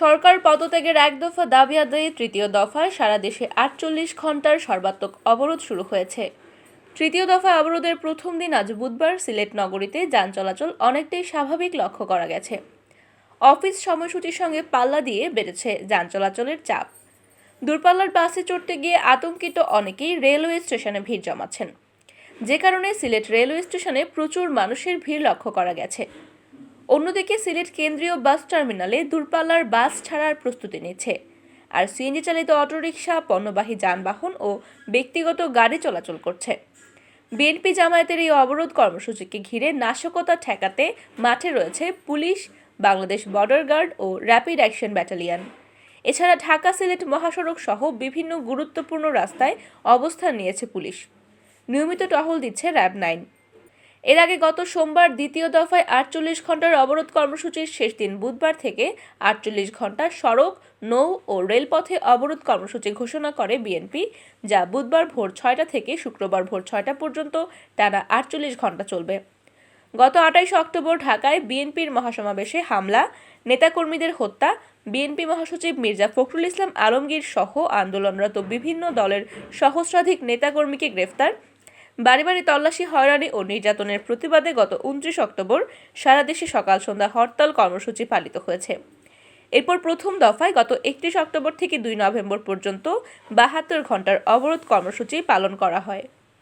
সরকার পদত্যাগের এক দফা দাবি আদায়ে তৃতীয় দফায় সারা দেশে ৪৮ ঘণ্টার সর্বাত্মক অবরোধ শুরু হয়েছে। তৃতীয় দফায় অবরোধের প্রথম দিন আজ বুধবার সিলেট নগরীতে যান চলাচল অনেকটাই স্বাভাবিক লক্ষ্য করা গেছে। অফিস সময়সূচির সঙ্গে পাল্লা দিয়ে বেড়েছে যান চলাচলের চাপ। দূরপাল্লার বাসে চড়তে গিয়ে আতঙ্কিত অনেকেই রেলওয়ে স্টেশনে ভিড় জমাচ্ছেন, যে কারণে সিলেট রেলওয়ে স্টেশনে প্রচুর মানুষের ভিড় লক্ষ্য করা গেছে। অন্যদিকে সিলেট কেন্দ্রীয় বাস টার্মিনালে দূরপাল্লার বাস ছাড়ার প্রস্তুতি নিচ্ছে, আর সিএনজি চালিত অটোরিকশা, পণ্যবাহী যানবাহন ও ব্যক্তিগত গাড়ি চলাচল করছে। বিএনপি জামায়াতের এই অবরোধ কর্মসূচিকে ঘিরে নাশকতা ঠেকাতে মাঠে রয়েছে পুলিশ, বাংলাদেশ বর্ডার গার্ড ও র্যাপিড অ্যাকশন ব্যাটালিয়ন। এছাড়া ঢাকা সিলেট মহাসড়ক সহ বিভিন্ন গুরুত্বপূর্ণ রাস্তায় অবস্থান নিয়েছে পুলিশ। নিয়মিত টহল দিচ্ছে র্যাব-9। এর আগে গত সোমবার দ্বিতীয় দফায় ৪৮ ঘণ্টার অবরোধ কর্মসূচির শেষ দিন বুধবার থেকে ৪৮ ঘণ্টা সড়ক, নৌ ও রেলপথে অবরোধ কর্মসূচি ঘোষণা করে বিএনপি, যা বুধবার ভোর ৬টা থেকে শুক্রবার ভোর ৬টা পর্যন্ত টানা ৪৮ ঘণ্টা চলবে। গত ২৮ অক্টোবর ঢাকায় বিএনপির মহাসমাবেশে হামলা, নেতাকর্মীদের হত্যা, বিএনপি মহাসচিব মির্জা ফখরুল ইসলাম আলমগীর সহ আন্দোলনরত বিভিন্ন দলের সহস্রাধিক নেতাকর্মীকে গ্রেফতার, বাড়ি বাড়ি তল্লাশি, হয়রানি ও নির্যাতনের প্রতিবাদে গত ২৯ অক্টোবর সারা দেশে সকাল সন্ধ্যা হরতাল কর্মসূচি পালিত হয়েছে। এরপর প্রথম দফায় গত ৩১ অক্টোবর থেকে ২ নভেম্বর পর্যন্ত ৭২ ঘণ্টার অবরোধ কর্মসূচি পালন করা হয়।